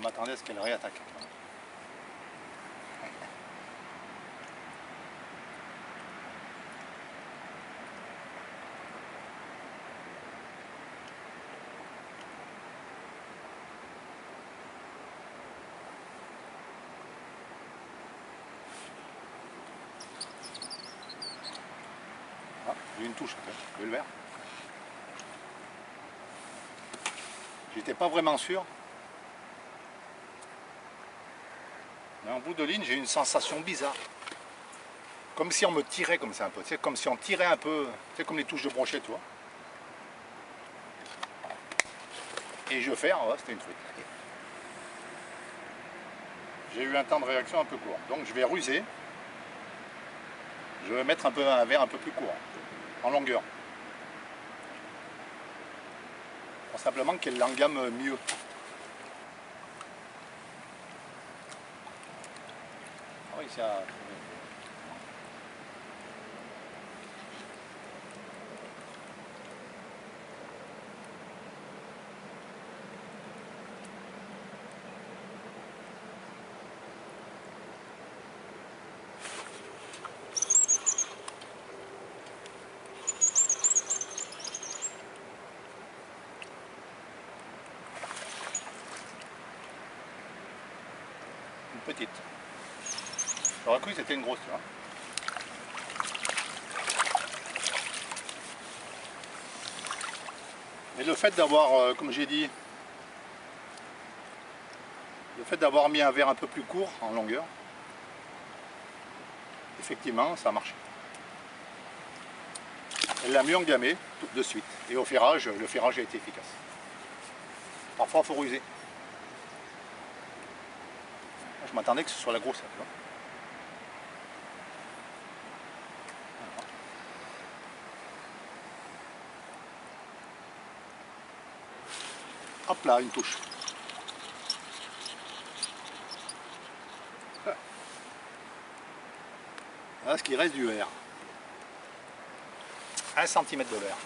m'attendais à ce qu'elle réattaque. Ah, j'ai une touche, vous voyez le vert. J'étais pas vraiment sûr. Mais en bout de ligne, j'ai une sensation bizarre. Comme si on me tirait comme ça un peu. Tu sais, comme si on tirait un peu. Tu sais, comme les touches de brochet, tu vois. Et je ferme, ouais, c'était une truite. J'ai eu un temps de réaction un peu court. Donc je vais ruser. Je vais mettre un verre un peu plus court, en longueur. Pour simplement qu'elle l'engame mieux. Ah oui, ça... Une petite. J'aurais cru que c'était une grosse, tu vois. Et le fait d'avoir, comme j'ai dit, le fait d'avoir mis un verre un peu plus court en longueur, effectivement, ça a marché. Elle l'a mieux engamé tout de suite. Et au ferrage, le ferrage a été efficace. Parfois, il faut ruser. Je m'attendais que ce soit la grosse, tu vois. Hop là, une touche. Voilà ce qui reste du verre. 1 cm de verre.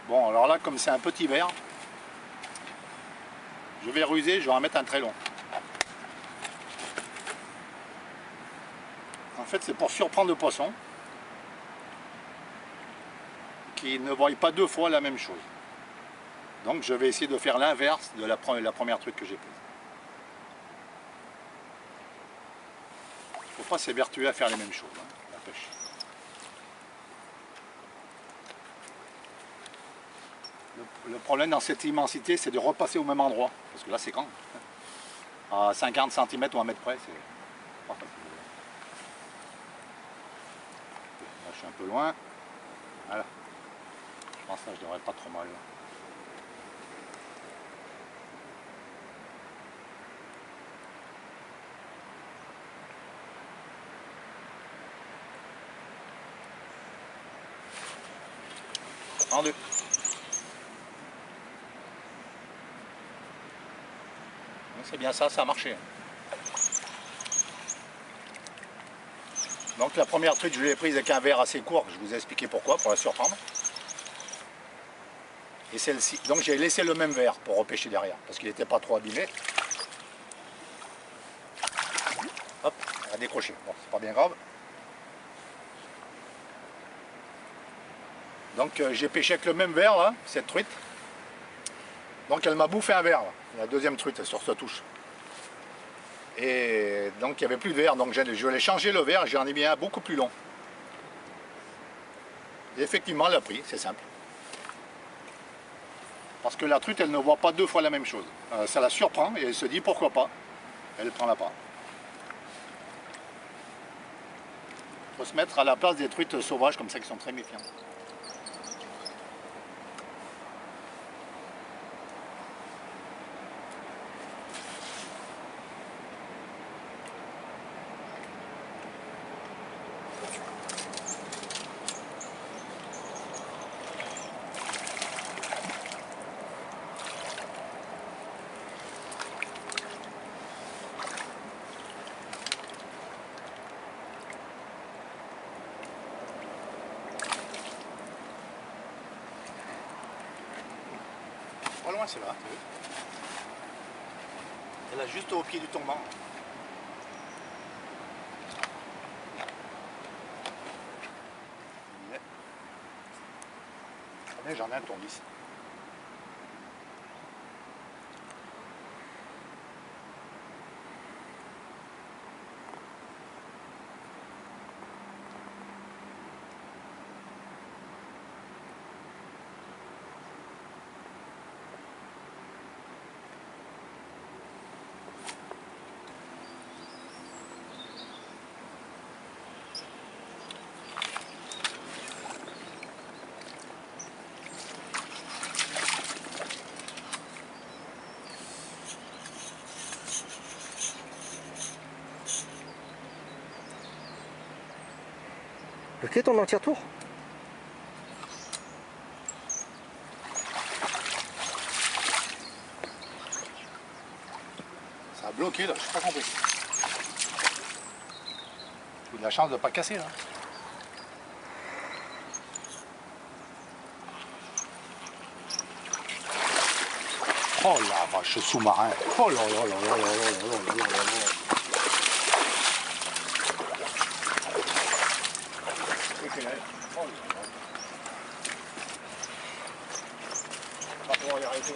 Bon, alors là, comme c'est un petit verre, je vais ruser, je vais en mettre un très long. En fait, c'est pour surprendre le poisson, qui ne voit pas deux fois la même chose. Donc je vais essayer de faire l'inverse de la première truite que j'ai prise. Il ne faut pas s'évertuer à faire les mêmes choses, hein, la pêche. Le problème dans cette immensité, c'est de repasser au même endroit. Parce que là, c'est grand. À 50 cm ou 1 mètre près, c'est pas facile. Là, je suis un peu loin. Voilà. Je pense que là, je devrais pas trop mal. Rendu. C'est bien ça, ça a marché. Donc la première truite, je l'ai prise avec un verre assez court, je vous ai expliqué pourquoi, pour la surprendre. Et celle-ci, donc j'ai laissé le même verre pour repêcher derrière, parce qu'il n'était pas trop abîmé. Hop, elle a décroché, bon, c'est pas bien grave. Donc j'ai pêché avec le même verre, là, cette truite. Donc elle m'a bouffé un verre, là, la deuxième truite sur sa touche. Et donc il n'y avait plus de verre, donc je l'ai changé le verre, j'en ai mis un beaucoup plus long. Et effectivement, elle a pris, c'est simple. Parce que la truite, elle ne voit pas deux fois la même chose. Ça la surprend et elle se dit pourquoi pas. Elle prend la part. Il faut se mettre à la place des truites sauvages comme ça qui sont très méfiantes. loin, c'est là. Tu vois. Elle est juste au pied du tombant. J'en ai un tournevis. Ok, ton entier tour. Ça a bloqué là, je n'ai pas compris. J'ai de la chance de ne pas casser là. Oh la vache, ce sous-marin. Oh là là là là là là là là là là. Oh là là. On va pouvoir y arrêter.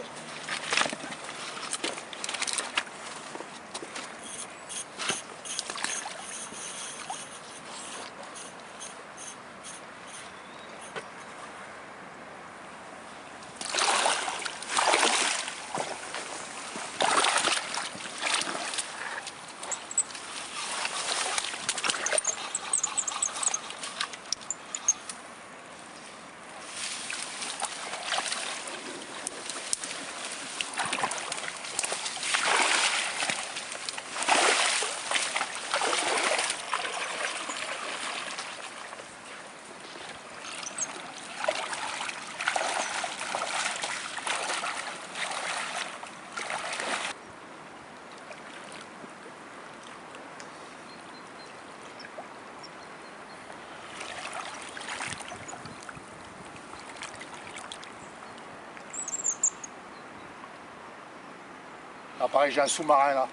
Ah, pareil, j'ai un sous-marin là.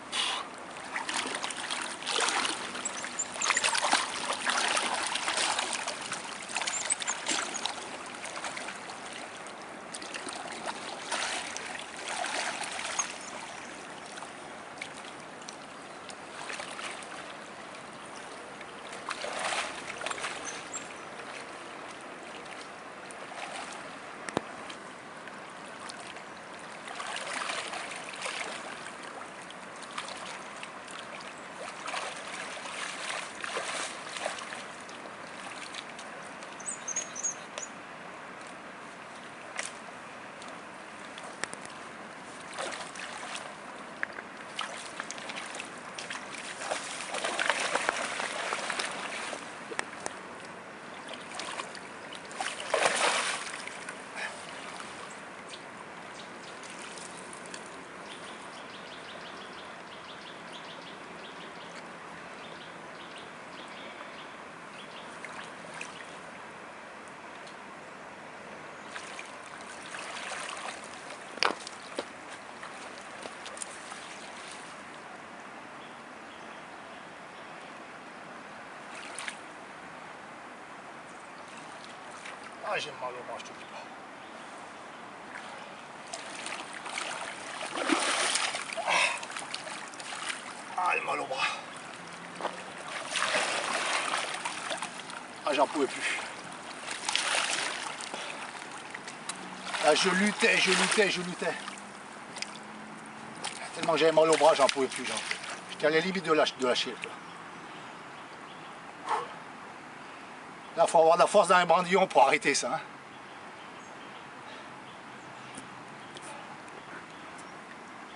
Ah, j'ai mal au bras, je te dis pas. Ah, j'ai mal au bras. Ah, j'en pouvais plus. Ah, je luttais, je luttais, je luttais. Tellement que j'avais mal au bras, j'en pouvais plus. J'étais à la limite de lâcher. Là, il faut avoir de la force dans les brandillons pour arrêter ça. Hein.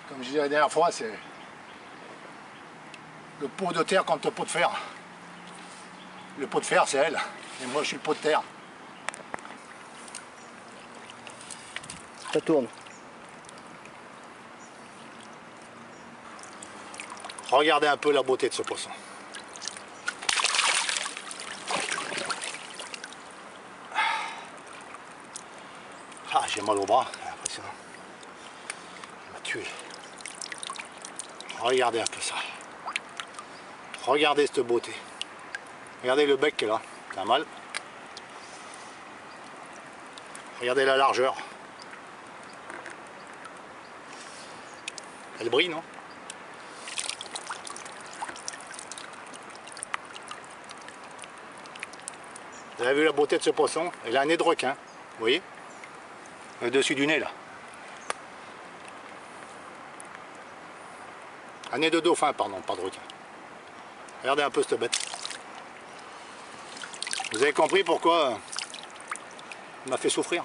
Comme je disais la dernière fois, c'est le pot de terre contre le pot de fer. Le pot de fer, c'est elle. Et moi, je suis le pot de terre. Ça tourne. Regardez un peu la beauté de ce poisson. Ah, j'ai mal au bras, c'est impressionnant. tuer. Regardez un peu ça. Regardez cette beauté. Regardez le bec qui est là. C'est un mâle. Regardez la largeur. Elle brille, non? Vous avez vu la beauté de ce poisson? Elle a un nez de requin. Vous voyez? Le dessus du nez, là. Un nez de dauphin, pardon, pas de requin. Regardez un peu cette bête. Vous avez compris pourquoi il m'a fait souffrir?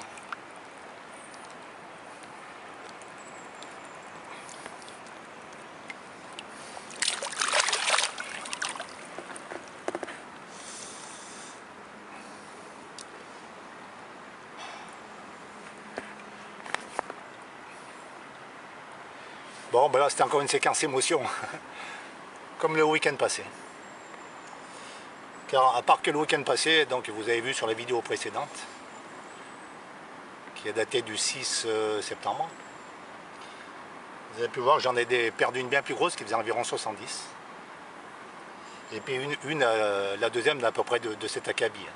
Bon, ben là c'était encore une séquence émotion, comme le week-end passé. Car à part que le week-end passé, donc vous avez vu sur la vidéo précédente, qui est datée du 6 septembre, vous avez pu voir que j'en ai perdu une bien plus grosse qui faisait environ 70. Et puis la deuxième d'à peu près de cet acabit, hein,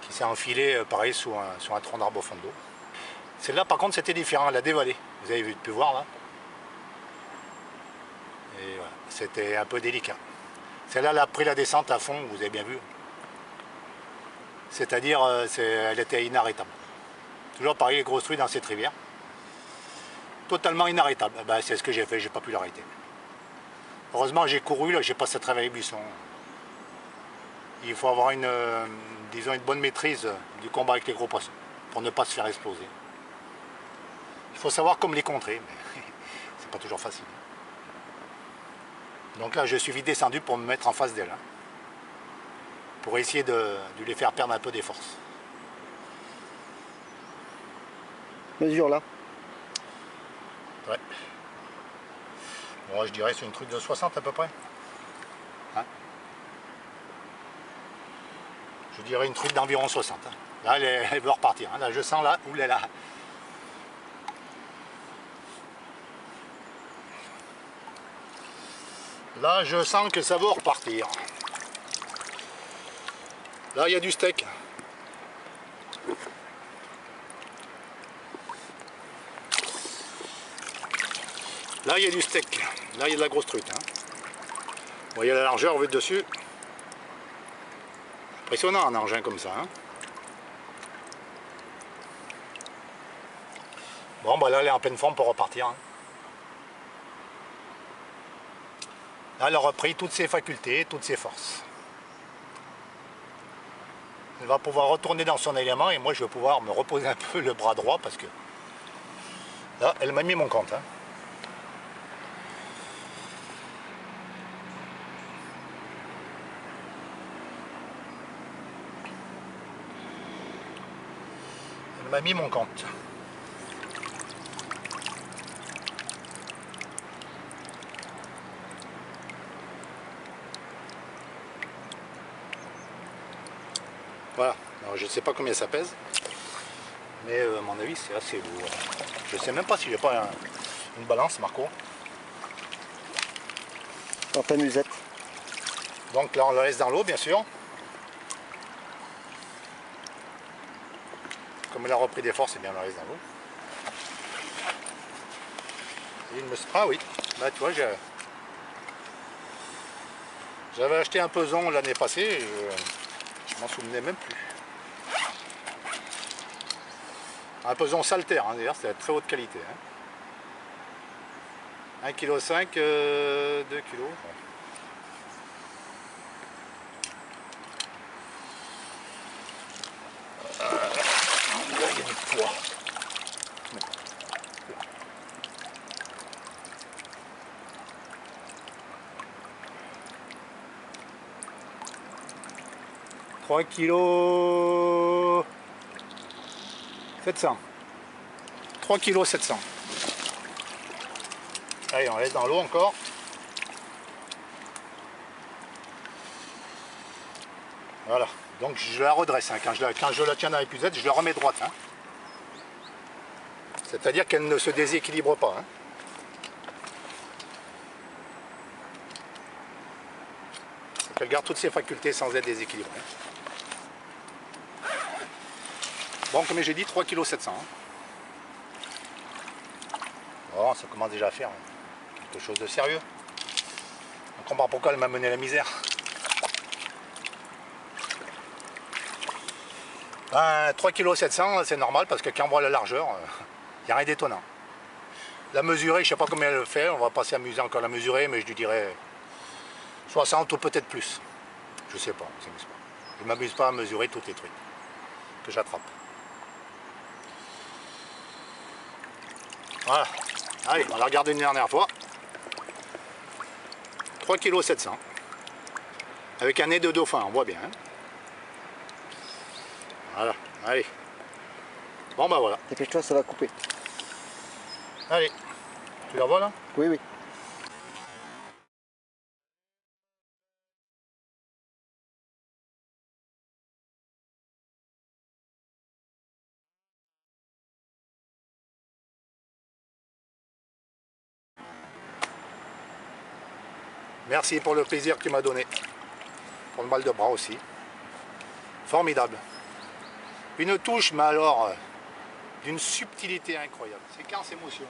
qui s'est enfilée pareil sur un tronc d'arbre au fond de l'eau. Celle-là par contre c'était différent, elle a dévalé. Vous avez pu voir là. Et voilà, c'était un peu délicat. Celle-là elle a pris la descente à fond, vous avez bien vu. C'est-à-dire elle était inarrêtable. Toujours pareil, les grosses truies dans cette rivière. Totalement inarrêtable. Ben, c'est ce que j'ai fait, j'ai pas pu l'arrêter. Heureusement j'ai couru, là, j'ai pas cette travail buisson. Il faut avoir disons une bonne maîtrise du combat avec les gros poissons pour ne pas se faire exploser. Il faut savoir comme les contrer, mais c'est pas toujours facile. Donc là, je suis vite descendu pour me mettre en face d'elle, hein, pour essayer de les faire perdre un peu des forces. Mesure là. Ouais. Bon, je dirais c'est une truc de 60 à peu près. Hein, je dirais une truc d'environ 60. Hein. Là, elle veut repartir. Hein. Là, je sens là où elle est là. Là, je sens que ça va repartir. Là, il y a du steak. Là, il y a du steak. Là, il y a de la grosse truite. Hein. Vous voyez la largeur, vous êtes dessus. Impressionnant un engin comme ça. Hein. Bon, bah là, elle est en pleine forme pour repartir. Hein. Là, elle a repris toutes ses facultés, toutes ses forces. Elle va pouvoir retourner dans son élément et moi je vais pouvoir me reposer un peu le bras droit parce que là, elle m'a mis mon compte. Hein. Elle m'a mis mon compte. Voilà, alors je ne sais pas combien ça pèse, mais à mon avis c'est assez lourd. Je ne sais même pas si j'ai pas une balance, Marco. Dans ta musette. Donc là on la laisse dans l'eau bien sûr. Comme elle a repris des forces, et bien on la laisse dans l'eau. Ah oui, bah tu vois, j'avais acheté un peson l'année passée. Je m'en souvenais même plus. Un peson Salter, hein, d'ailleurs, c'est de très haute qualité. Hein. 1,5 kg, 2 kg. Là, il y a du poids. 3 kg 700. 3 kg 700. Allez, on laisse dans l'eau encore. Voilà. Donc je la redresse. Hein. Quand je la tiens dans l'épuisette, je la remets droite. Hein. C'est-à-dire qu'elle ne se déséquilibre pas. Hein. Elle garde toutes ses facultés sans être déséquilibrée. Bon, comme j'ai dit, 3,7 kg. Hein. Bon, ça commence déjà à faire quelque chose de sérieux. On comprend pourquoi elle m'a mené la misère. Ben, 3,7 kg, c'est normal parce que quand on voit la largeur, il n'y a rien d'étonnant. La mesurer, je ne sais pas combien elle fait, on va pas s'amuser encore à la mesurer, mais je lui dirais 60 ou peut-être plus. Je ne sais pas, je ne m'amuse pas à mesurer tous les trucs que j'attrape. Voilà. Allez, on va la regarder une dernière fois. 3,7 kg. Avec un nez de dauphin, on voit bien. Hein. Voilà, allez. Bon bah voilà. Dépêche-toi, ça va couper. Allez. Tu la vois là? Oui, oui. Merci pour le plaisir que tu m'as donné. Pour le mal de bras aussi. Formidable. Une touche, mais alors, d'une subtilité incroyable. C'est Séquence émotion.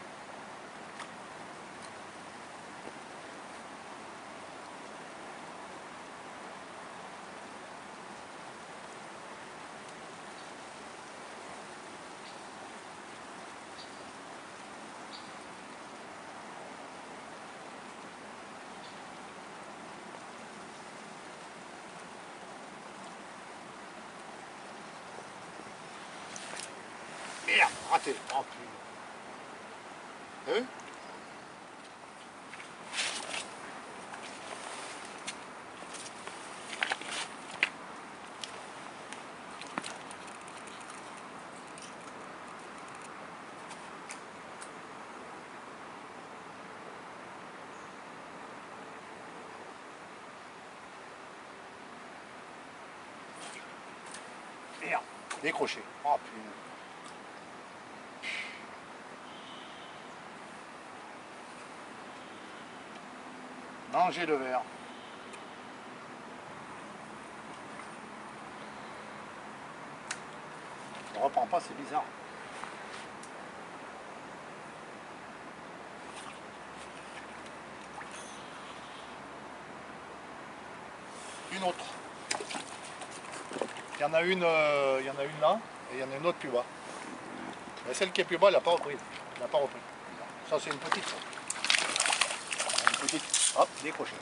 Merde, raté. Oh putain. Hein? Merde, décroché. Oh putain. Manger le verre. Je ne reprends pas, c'est bizarre. Une autre. Il y en a une là, et il y en a une autre plus bas. Mais celle qui est plus bas, elle n'a pas repris. Elle n'a pas repris. Ça, c'est une petite. Ça. Une petite. Hop, décroché.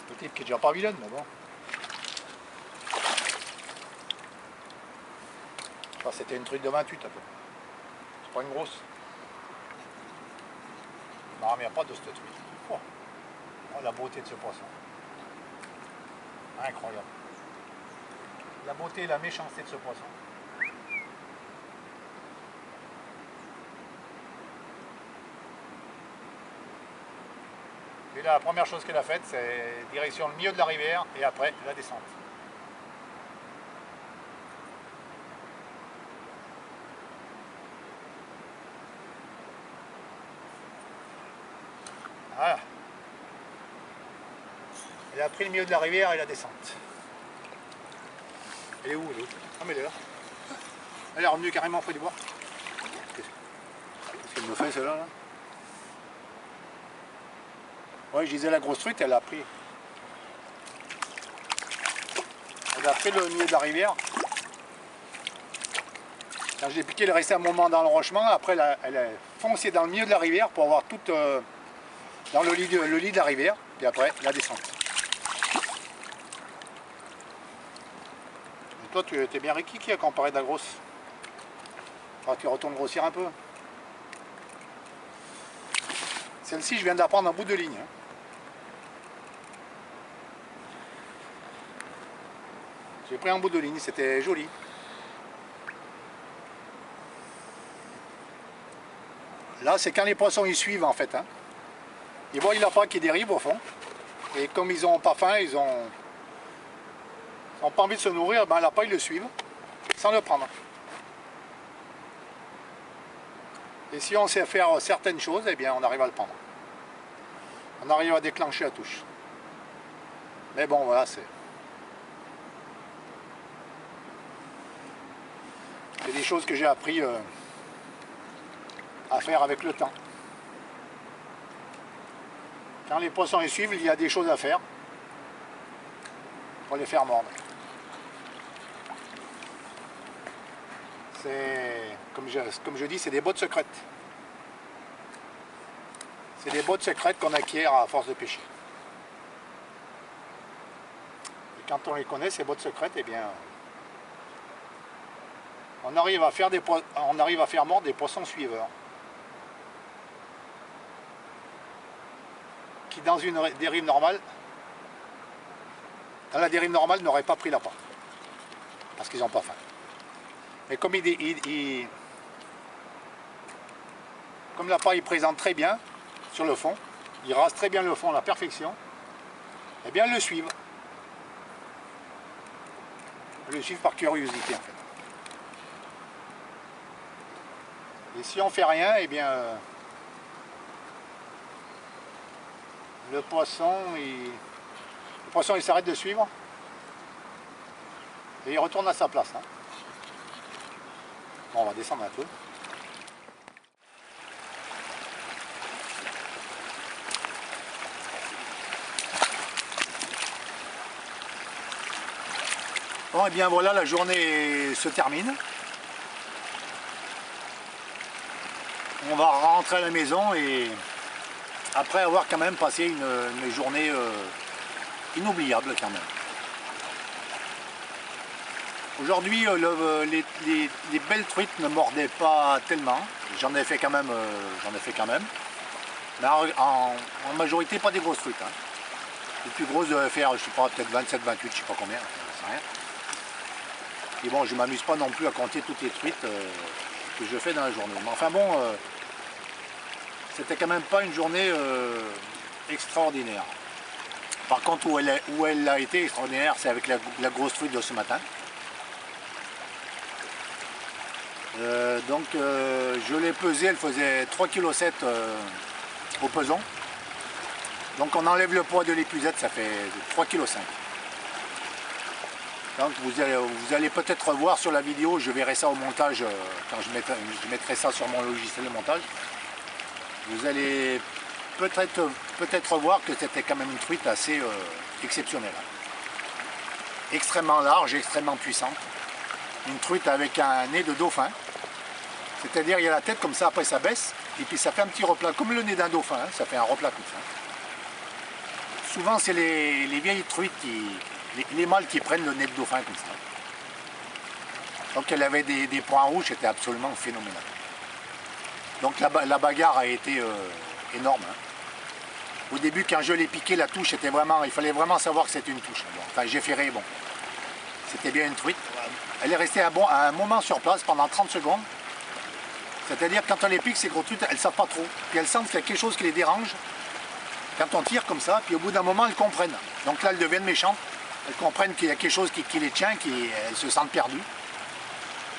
Petite qui est déjà pas vilaine, mais bon. Enfin, c'était une truite de 28 un peu. C'est pas une grosse. Non, mais il n'y a pas de cette truite. Oh. Oh, la beauté de ce poisson. Incroyable. La beauté et la méchanceté de ce poisson. Et là, la première chose qu'elle a faite, c'est direction le milieu de la rivière et après la descente. Voilà. Elle a pris le milieu de la rivière et la descente. Elle est où? Elle est où? Ah mais elle est là. Elle est revenue carrément près du bois. Qu'est-ce qu'elle me fait celle-là là? Oui, je disais la grosse truite, elle a pris. Elle a pris le milieu de la rivière. Quand je l'ai piqué, elle est restée un moment dans le rochement. Après, elle a foncé dans le milieu de la rivière pour avoir toute dans le lit de la rivière. Puis après, la descente. Et toi, tu étais bien rikiki à comparer de la grosse. Enfin, tu retournes grossir un peu. Celle-ci, je viens d'apprendre en bout de ligne. J'ai pris un bout de ligne, c'était joli. Là, c'est quand les poissons ils suivent en fait. Hein. Ils voient l'appât qui dérive au fond. Et comme ils n'ont pas faim, ils ont pas envie de se nourrir, ben l'appât ils le suivent sans le prendre. Et si on sait faire certaines choses, eh bien on arrive à le prendre. On arrive à déclencher la touche. Mais bon, voilà, c'est des choses que j'ai appris à faire avec le temps. Quand les poissons les suivent, il y a des choses à faire pour les faire mordre. C'est, comme je dis, c'est des bottes secrètes. C'est des bottes secrètes qu'on acquiert à force de pêcher. Et quand on les connaît, ces bottes secrètes, eh bien, on arrive à faire mordre des poissons suiveurs. Qui dans une dérive normale, dans la dérive normale, n'auraient pas pris l'appât. Parce qu'ils n'ont pas faim. Mais comme comme l'appât il présente très bien sur le fond, il rase très bien le fond à la perfection, eh bien le suivent. Le suivent par curiosité en fait. Et si on fait rien, eh bien le poisson il s'arrête de suivre et il retourne à sa place. Hein. Bon, on va descendre un peu. Bon, et bien voilà, la journée se termine. On va rentrer à la maison et après avoir quand même passé une journée inoubliable quand même. Aujourd'hui, les belles truites ne mordaient pas tellement. J'en ai fait quand même. Mais en majorité, pas des grosses truites. Hein. Les plus grosses devaient faire, je sais pas, peut-être 27, 28, je sais pas combien. Je sais rien. Et bon, je m'amuse pas non plus à compter toutes les truites que je fais dans la journée. Mais enfin bon, c'était quand même pas une journée extraordinaire. Par contre, où elle a été extraordinaire, c'est avec la grosse truite de ce matin. Donc je l'ai pesée, elle faisait 3,7 kg au peson. Donc on enlève le poids de l'épuisette, ça fait 3,5 kg. Donc vous allez peut-être voir sur la vidéo, je verrai ça au montage, quand je mettrai ça sur mon logiciel de montage. Vous allez peut-être voir que c'était quand même une truite assez exceptionnelle. Extrêmement large, extrêmement puissante. Une truite avec un nez de dauphin. C'est-à-dire il y a la tête comme ça, après ça baisse, et puis ça fait un petit replat, comme le nez d'un dauphin, hein, ça fait un replat comme ça. Souvent c'est les vieilles truites, les mâles qui prennent le nez de dauphin comme ça. Donc elle avait des points rouges, c'était absolument phénoménal. Donc la bagarre a été énorme. Hein. Au début quand je l'ai piqué, la touche était vraiment, il fallait vraiment savoir que c'était une touche. Bon, enfin j'ai ferré, bon, c'était bien une truite. Elle est restée un moment sur place pendant 30 secondes. C'est-à-dire quand on les pique, ces grosses truites, elles ne savent pas trop. Puis elles sentent qu'il y a quelque chose qui les dérange. Quand on tire comme ça, puis au bout d'un moment, elles comprennent. Donc là, elles deviennent méchantes. Elles comprennent qu'il y a quelque chose qui les tient, elles se sentent perdues.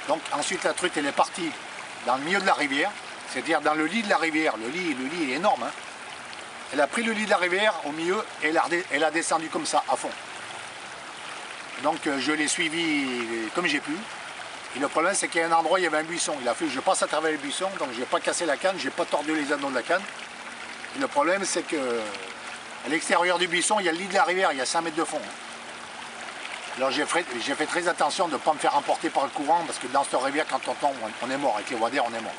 Donc ensuite, la truite, elle est partie dans le milieu de la rivière. C'est-à-dire dans le lit de la rivière. Le lit est énorme. Hein. Elle a pris le lit de la rivière au milieu et elle a descendu comme ça, à fond. Donc je l'ai suivi comme j'ai pu. Et le problème c'est qu'il y a un endroit, il y avait un buisson. Il a fallu que je passe à travers le buisson, donc je n'ai pas cassé la canne, je n'ai pas tordu les anneaux de la canne. Et le problème c'est que à l'extérieur du buisson, il y a le lit de la rivière, il y a 5 mètres de fond. Alors j'ai fait très attention de ne pas me faire emporter par le courant, parce que dans cette rivière, quand on tombe, on est mort. Avec les waders, on est mort.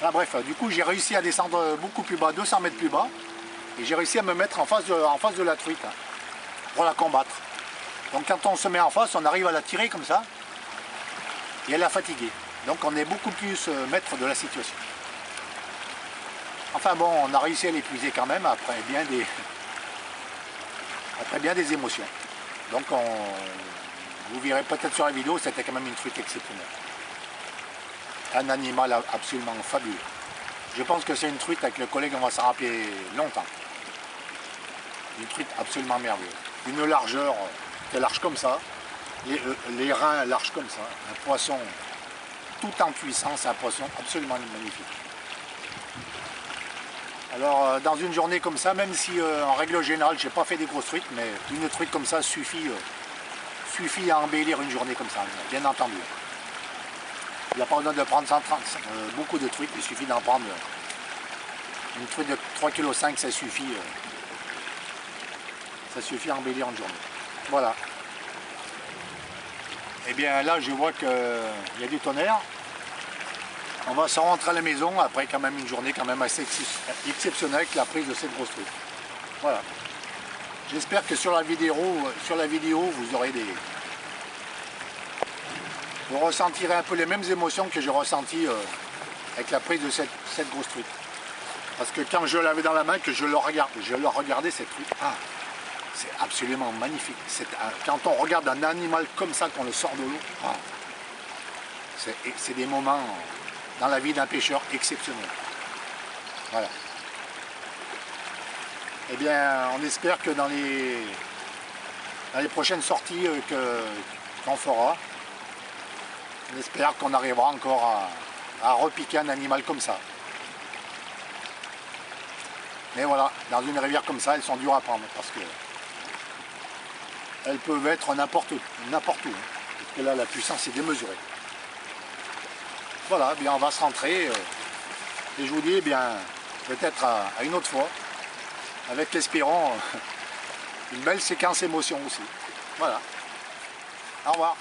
Là, bref, du coup j'ai réussi à descendre beaucoup plus bas, 200 mètres plus bas. Et j'ai réussi à me mettre en face de la truite, hein, pour la combattre. Donc quand on se met en face, on arrive à la tirer comme ça, et elle a fatigué. Donc on est beaucoup plus maître de la situation. Enfin bon, on a réussi à l'épuiser quand même après bien des émotions. Donc vous verrez peut-être sur la vidéo, c'était quand même une truite exceptionnelle. Un animal absolument fabuleux. Je pense que c'est une truite avec le collègue, on va s'en rappeler longtemps. Une truite absolument merveilleuse. Une largeur large comme ça, les reins larges comme ça, un poisson tout en puissance, c'est un poisson absolument magnifique. Alors dans une journée comme ça, même si en règle générale j'ai pas fait des grosses truites, mais une truite comme ça suffit à embellir une journée comme ça, bien entendu. Il n'y a pas besoin de prendre 130, beaucoup de truites, il suffit d'en prendre une truite de 3,5 kg, ça suffit à embellir une journée. Voilà. Et bien là je vois qu'il y a du tonnerre. On va s'en rentrer à la maison après quand même une journée quand même assez exceptionnelle avec la prise de cette grosse truite. Voilà. J'espère que sur la vidéo vous aurez vous ressentirez un peu les mêmes émotions que j'ai ressenties avec la prise de cette grosse truite. Parce que quand je l'avais dans la main, que je le regardais cette truite, c'est absolument magnifique. Quand on regarde un animal comme ça, qu'on le sort de l'eau, c'est des moments dans la vie d'un pêcheur exceptionnels. Voilà. Eh bien, on espère que dans les prochaines sorties qu'on fera, on espère qu'on arrivera encore à repiquer un animal comme ça. Mais voilà, dans une rivière comme ça, elles sont dures à prendre parce que elles peuvent être n'importe où. Parce que là, la puissance est démesurée. Voilà, bien on va se rentrer. Et je vous dis, bien peut-être à une autre fois, avec l'espérant une belle séquence émotion aussi. Voilà. Au revoir.